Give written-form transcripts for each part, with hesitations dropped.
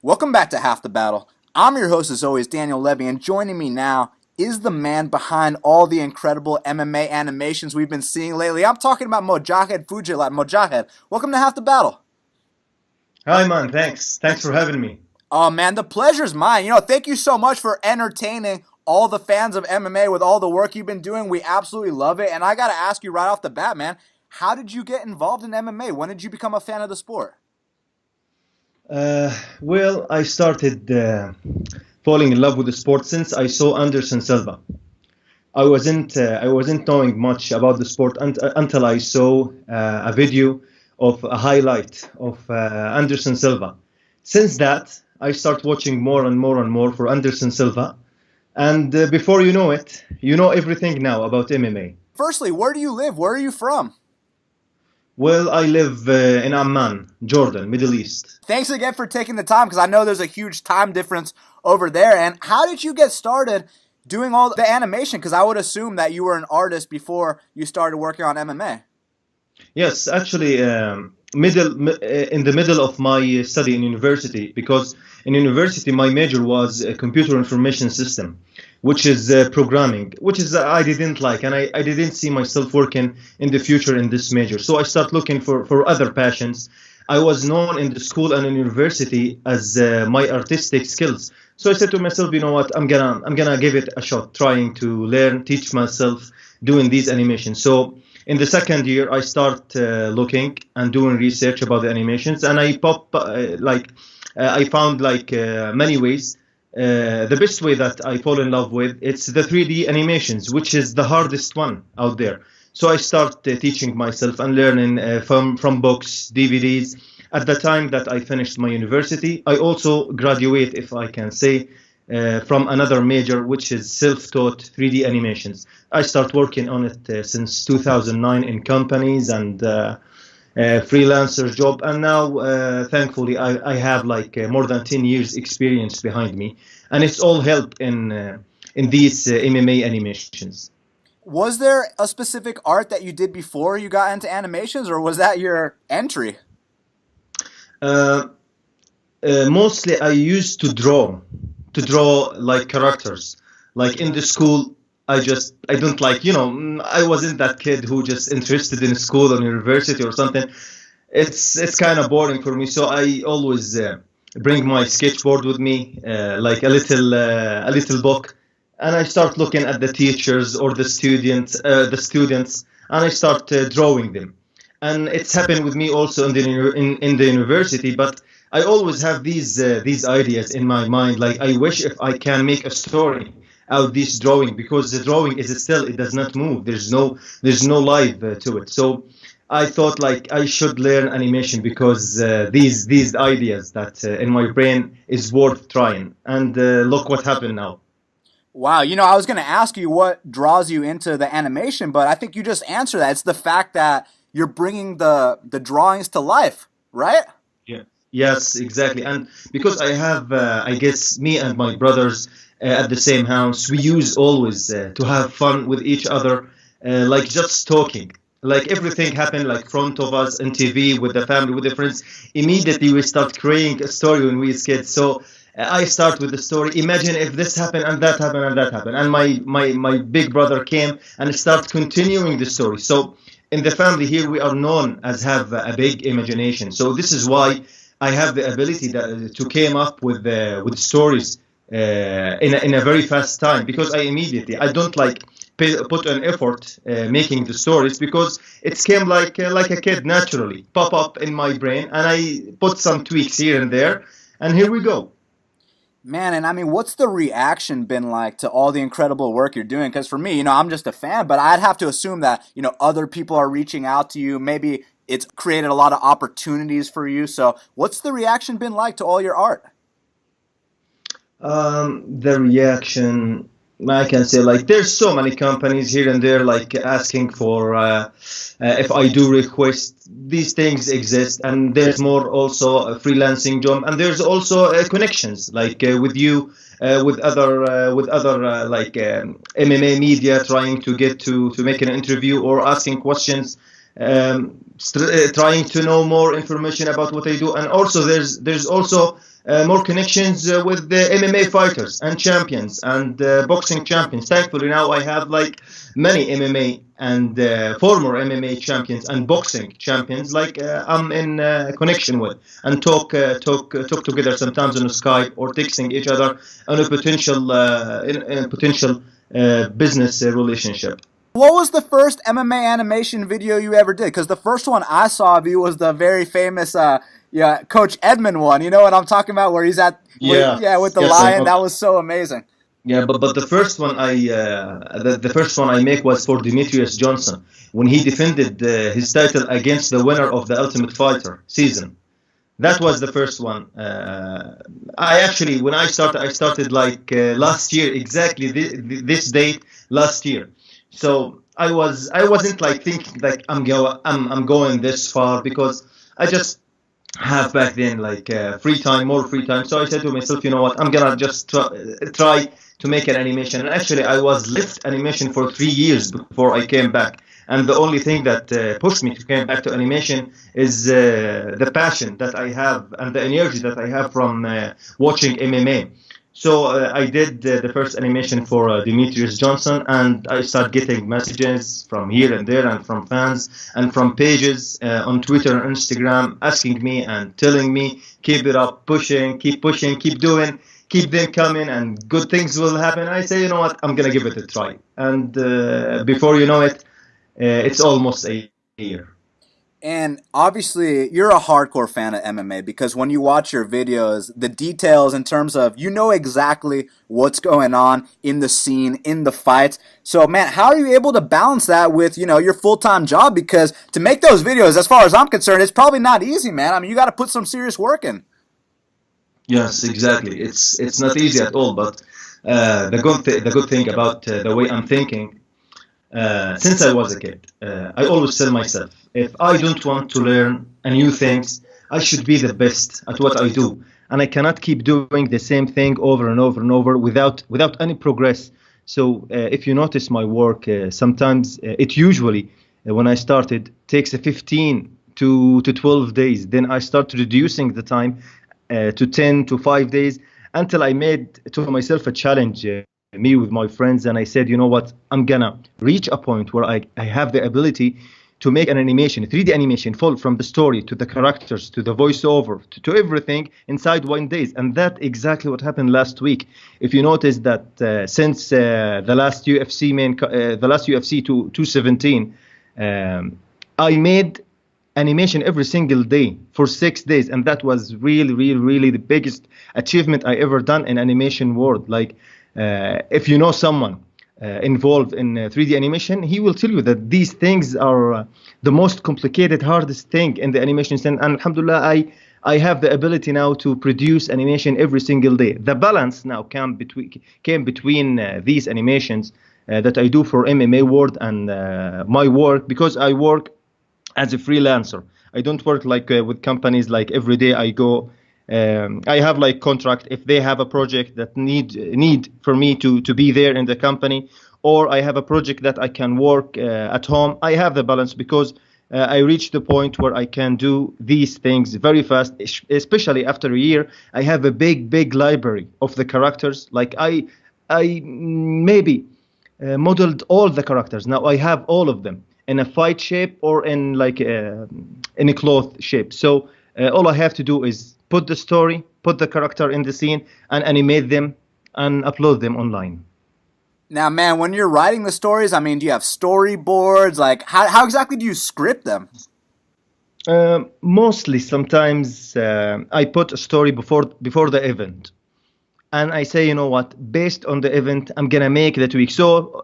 Welcome back to Half the Battle. I'm your host, as always, Daniel Levi, and joining me now is the man behind all the incredible MMA animations we've been seeing lately. I'm talking about Mojahed Fudailat. Mojahed, welcome to Half the Battle. Hi, man. Thanks for having me. Oh, man, the pleasure's mine. Thank you so much for entertaining all the fans of MMA with all the work you've been doing. We absolutely love it. And I got to ask you right off the bat, man, how did you get involved in MMA? When did you become a fan of the sport? Well, I started falling in love with the sport since I saw Anderson Silva. I wasn't knowing much about the sport until I saw a video of a highlight of Anderson Silva. Since that, I start watching more and more and more for Anderson Silva, and before you know it, you know everything now about MMA. Firstly, where do you live? Where are you from? Well, I live in Amman, Jordan, Middle East. Thanks again for taking the time, because I know there's a huge time difference over there. And how did you get started doing all the animation? Because I would assume that you were an artist before you started working on MMA. Yes, actually, in the middle of my study in university, because in university my major was computer information system, which is programming, which is I didn't like, and I didn't see myself working in the future in this major. So I start looking for other passions. I was known in the school and in university as my artistic skills. So I said to myself, you know what, I'm gonna give it a shot, trying to learn, teach myself doing these animations. So in the second year, I start looking and doing research about the animations, and I found many ways. The best way that I fall in love with, it's the 3D animations, which is the hardest one out there. So I start teaching myself and learning from books, DVDs. At the time that I finished my university, I also graduate, if I can say, from another major, which is self-taught 3D animations. I start working on it since 2009 in companies and freelancer job, and now thankfully I have more than 10 years experience behind me, and it's all help in these MMA animations. Was there a specific art that you did before you got into animations, or was that your entry? Mostly I used to draw like characters. Like in the school, I don't like, I wasn't that kid who just interested in school or university or something. It's kind of boring for me, so I always bring my sketchboard with me, like a little book, and I start looking at the teachers or the students, and I start drawing them. And it's happened with me also in the university, but I always have these ideas in my mind. Like, I wish if I can make a story out of this drawing, because the drawing is still, it does not move. There's no life to it. So I thought like I should learn animation, because these ideas that in my brain is worth trying. And look what happened now. Wow, I was going to ask you what draws you into the animation, but I think you just answered that. It's the fact that you're bringing the drawings to life, right? Yeah. Yes, exactly. And because I have, I guess, me and my brothers at the same house, we use always to have fun with each other, like just talking. Like everything happened like front of us on TV with the family, with the friends. Immediately we start creating a story when we was kids. So I start with the story. Imagine if this happened and that happened and that happened. And my big brother came and start continuing the story. So in the family here, we are known as have a big imagination. So this is why I have the ability to came up with stories in a very fast time, because I don't like put an effort making the stories, because it came like a kid naturally pop up in my brain, and I put some tweaks here and there, and here we go. Man, and I mean, what's the reaction been like to all the incredible work you're doing? Because for me, I'm just a fan, but I'd have to assume that, other people are reaching out to you. Maybe it's created a lot of opportunities for you. So what's the reaction been like to all your art? The reaction, I can say, like, there's so many companies here and there, like, asking for if I do request. These things exist, and there's more also a freelancing job, and there's also connections, like with you, with other MMA media, trying to get to make an interview or asking questions, trying to know more information about what I do. And also there's also more connections with the MMA fighters and champions and boxing champions. Thankfully, now I have like many MMA and former MMA champions and boxing champions like I'm in connection with, and talk together sometimes on Skype or texting each other on a potential business relationship. What was the first MMA animation video you ever did? Because the first one I saw of you was the very famous Coach Edmund one. You know what I'm talking about? Where he's at, with the Yes, lion. That was so amazing. Yeah, but the first one the first one I make was for Demetrius Johnson when he defended his title against the winner of the Ultimate Fighter season. That was the first one. I actually, when I started like last year, exactly this date last year. So I wasn't like thinking like I'm going this far, because I just have back then like more free time. So I said to myself, you know what, I'm gonna just try to make an animation. And actually, I was left animation for 3 years before I came back. And the only thing that pushed me to come back to animation is the passion that I have and the energy that I have from watching MMA. So I did the first animation for Demetrius Johnson, and I started getting messages from here and there, and from fans and from pages on Twitter and Instagram asking me and telling me, keep it up, keep pushing, keep doing, keep them coming, and good things will happen. I say, you know what, I'm going to give it a try. And before you know it, it's almost a year. And obviously, you're a hardcore fan of MMA, because when you watch your videos, the details in terms of, you know exactly what's going on in the scene, in the fights. So, man, how are you able to balance that with, your full-time job? Because to make those videos, as far as I'm concerned, it's probably not easy, man. I mean, you got to put some serious work in. Yes, exactly. It's not easy at all. But the good thing about the way I'm thinking, since I was a kid, I always tell myself, if I don't want to learn new things, I should be the best at what I do. And I cannot keep doing the same thing over and over and over without any progress. So if you notice my work, sometimes it usually, when I started, takes 15 to 12 days. Then I start reducing the time to 10 to 5 days, until I made to myself a challenge, me with my friends, and I said, you know what, I'm gonna reach a point where I have the ability to make an animation, 3D animation, full from the story to the characters to the voiceover to everything inside 1 day. And that exactly what happened last week. If you notice that since the last UFC 217, I made animation every single day for 6 days, and that was really the biggest achievement I ever done in animation world. Like if you know someone involved in 3D animation, he will tell you that these things are the most complicated, hardest thing in the animation scene. And alhamdulillah, I have the ability now to produce animation every single day. The balance now came between these animations that I do for MMA world and my work, because I work as a freelancer. I don't work like with companies, like every day I go. I have like contract if they have a project that need for me to be there in the company, or I have a project that I can work at home. I have the balance, because I reached the point where I can do these things very fast, especially after a year. I have a big library of the characters. Like I maybe modeled all the characters. Now I have all of them in a fight shape or in like in a cloth shape. So all I have to do is put the story, put the character in the scene, and animate them and upload them online. Now, man, when you're writing the stories, I mean, do you have storyboards? Like, how exactly do you script them? Mostly, sometimes I put a story before the event, and I say, you know what, based on the event, I'm gonna make that week. So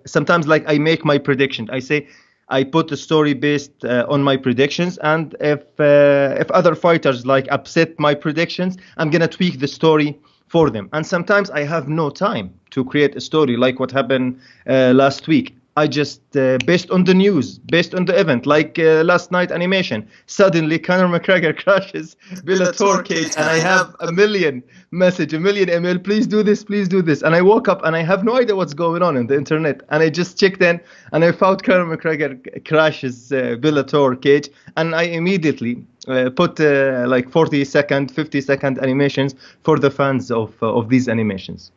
sometimes, like, I make my prediction. I say, I put the story based on my predictions, and if other fighters like upset my predictions, I'm gonna tweak the story for them. And sometimes I have no time to create a story, like what happened last week. I just based on the news, based on the event, like last night animation. Suddenly, Conor McGregor crashes Bellator cage, and I have a million message, a million email. Please do this, please do this. And I woke up and I have no idea what's going on the internet. And I just checked in, and I found Conor McGregor crashes Bellator cage, and I immediately put like 40-second, 50-second animations for the fans of these animations.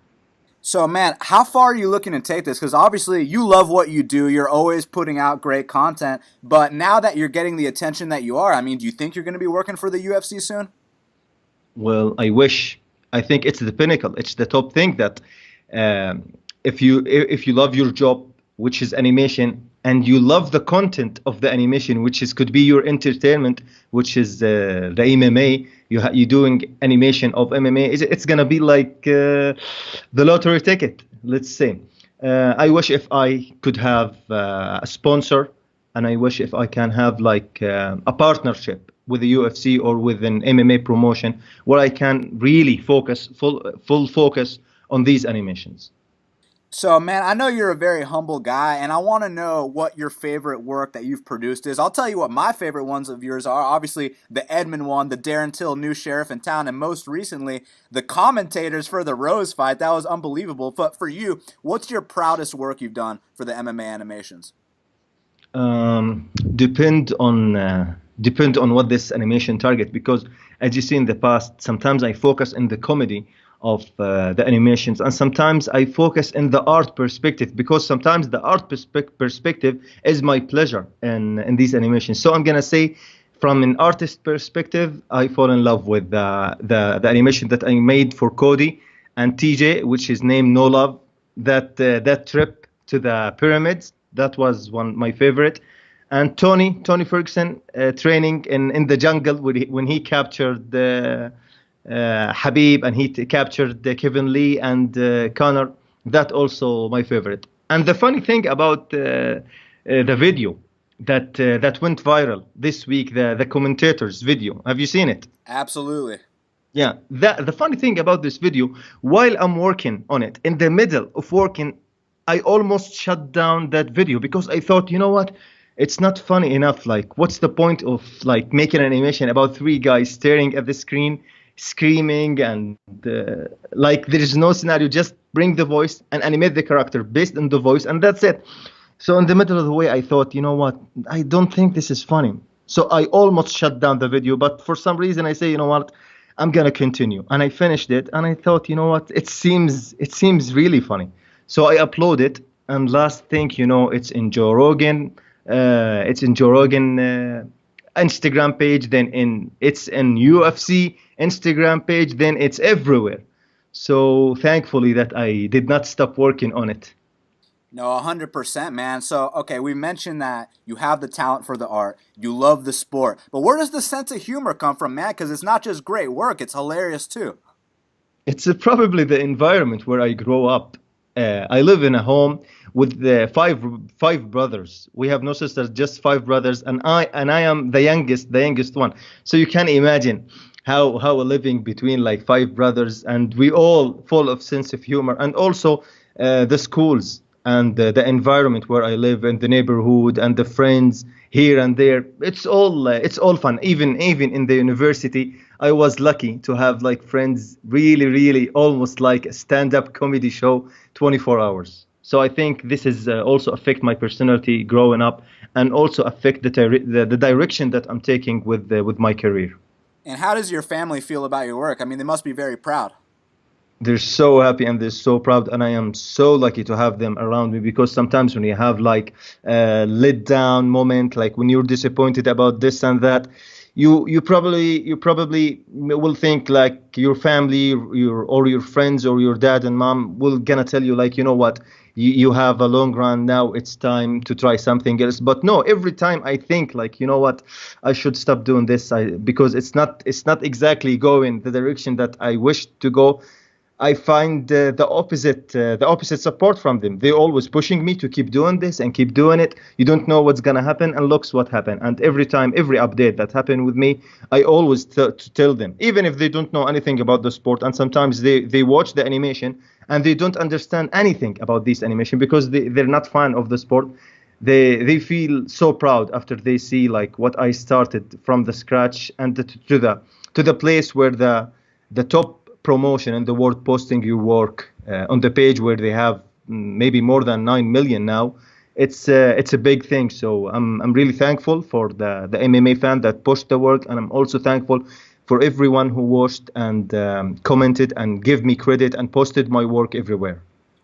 So, man, how far are you looking to take this? Because obviously you love what you do. You're always putting out great content. But now that you're getting the attention that you are, I mean, do you think you're going to be working for the UFC soon? Well, I wish. I think it's the pinnacle. It's the top thing that if you love your job, which is animation, and you love the content of the animation, which is could be your entertainment, which is the MMA. You doing animation of MMA. It's gonna be like the lottery ticket. Let's say. I wish if I could have a sponsor, and I wish if I can have like a partnership with the UFC or with an MMA promotion where I can really focus full focus on these animations. So, man, I know you're a very humble guy, and I want to know what your favorite work that you've produced is. I'll tell you what my favorite ones of yours are. Obviously, the Edmund one, the Darren Till, new sheriff in town, and most recently, the commentators for the Rose fight. That was unbelievable. But for you, what's your proudest work you've done for the MMA animations? Depend on what this animation target, because as you see in the past, sometimes I focus in the comedy of the animations, and sometimes I focus in the art perspective, because sometimes the art perspective is my pleasure in these animations. So I'm gonna say, from an artist perspective, I fall in love with the animation that I made for Cody and TJ, which is named No Love. That trip to the pyramids, that was one my favorite. And Tony Ferguson training in the jungle when he captured Habib, and he captured Kevin Lee and Connor. That also my favorite. And the funny thing about the video that went viral this week, the commentators video. Have you seen it? Absolutely. Yeah. The funny thing about this video, while I'm working on it, in the middle of working, I almost shut down that video because I thought, you know what? It's not funny enough. Like, what's the point of like making an animation about three guys staring at the screen, screaming, and like there is no scenario. Just bring the voice and animate the character based on the voice, and that's it. So in the middle of the way, I thought, you know what? I don't think this is funny. So I almost shut down the video, but for some reason I say, you know what? I'm gonna continue, and I finished it, and I thought, you know what? It seems really funny. So I upload it, and last thing you know, it's in Joe Rogan. It's in Joe Rogan Instagram page, then it's in UFC Instagram page, then it's everywhere. So thankfully that I did not stop working on it. No, 100%, man. So, okay, we mentioned that you have the talent for the art, you love the sport, but where does the sense of humor come from, man? Because it's not just great work, it's hilarious too. It's probably the environment where I grow up. I live in a home with five brothers. We have no sisters, just five brothers, and I am the youngest one. So you can imagine how a living between like five brothers, and we all full of sense of humor, and also the schools and the environment where I live, and the neighborhood and the friends here and there. It's all fun. Even in the university, I was lucky to have like friends, really almost like a stand-up comedy show, 24 hours. So I think this is also affect my personality growing up, and also affect the direction that I'm taking with my career. And how does your family feel about your work? I mean, they must be very proud. They're so happy and they're so proud, and I am so lucky to have them around me, because sometimes when you have like a let down moment, like when you're disappointed about this and that, you probably will think like your family, your friends, or your dad and mom will gonna tell you like, you know what, you have a long run now, it's time to try something else. But no, every time I think like, you know what, I should stop doing this, because it's not exactly going the direction that I wish to go. I find the opposite support from them. They always pushing me to keep doing this and keep doing it. You don't know what's gonna happen, and looks what happened. And every time, every update that happened with me, I always tell them, even if they don't know anything about the sport. And sometimes they watch the animation and they don't understand anything about this animation because they're not fan of the sport. They feel so proud after they see like what I started from the scratch and to the place where the top promotion in the world posting your work on the page where they have maybe more than 9 million now. It's a big thing. So I'm really thankful for the MMA fan that pushed the work, and I'm also thankful for everyone who watched and commented and gave me credit and posted my work everywhere.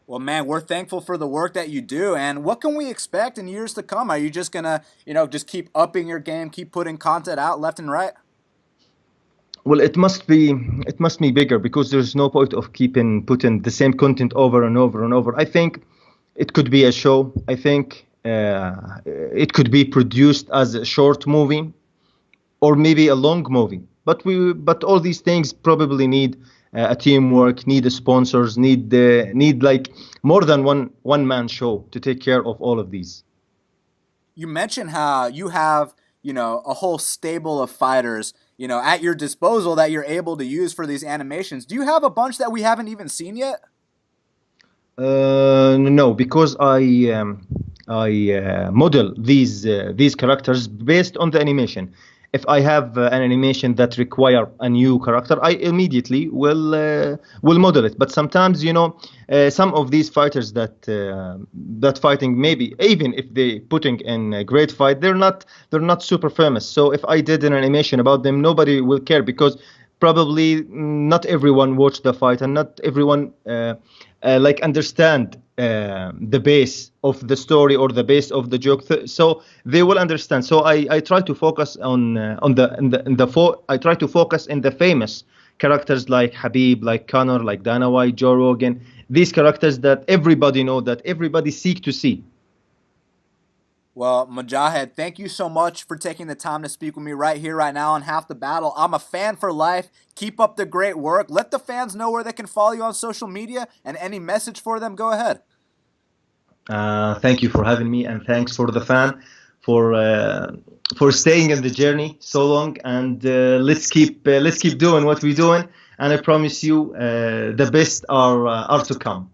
Well, man, we're thankful for the work that you do. And what can we expect in years to come? Are you just gonna, just keep upping your game, keep putting content out left and right? Well, it must be bigger because there's no point of keeping putting the same content over and over and over. I think it could be a show. I think it could be produced as a short movie or maybe a long movie. But all these things probably need a teamwork, need sponsors, need like more than one man show to take care of all of these. You mentioned how you have, a whole stable of fighters, at your disposal that you're able to use for these animations. Do you have a bunch that we haven't even seen yet? No, because I model these characters based on the animation. If I have an animation that require a new character, I immediately will model it. But sometimes, some of these fighters that fighting, maybe even if they putting in a great fight, they're not super famous. So if I did an animation about them, nobody will care because probably not everyone watched the fight and not everyone like understand the base of the story or the base of the joke. So they will understand. So I try to focus I try to focus in the famous characters like Habib, like Connor, like Dana White, Joe Rogan. These characters that everybody know, that everybody seek to see. Well, Mojahed, thank you so much for taking the time to speak with me right here, right now on Half the Battle. I'm a fan for life. Keep up the great work. Let the fans know where they can follow you on social media and any message for them. Go ahead. Thank you for having me, and thanks for the fan for staying in the journey so long. And let's keep doing what we're doing. And I promise you, the best are to come.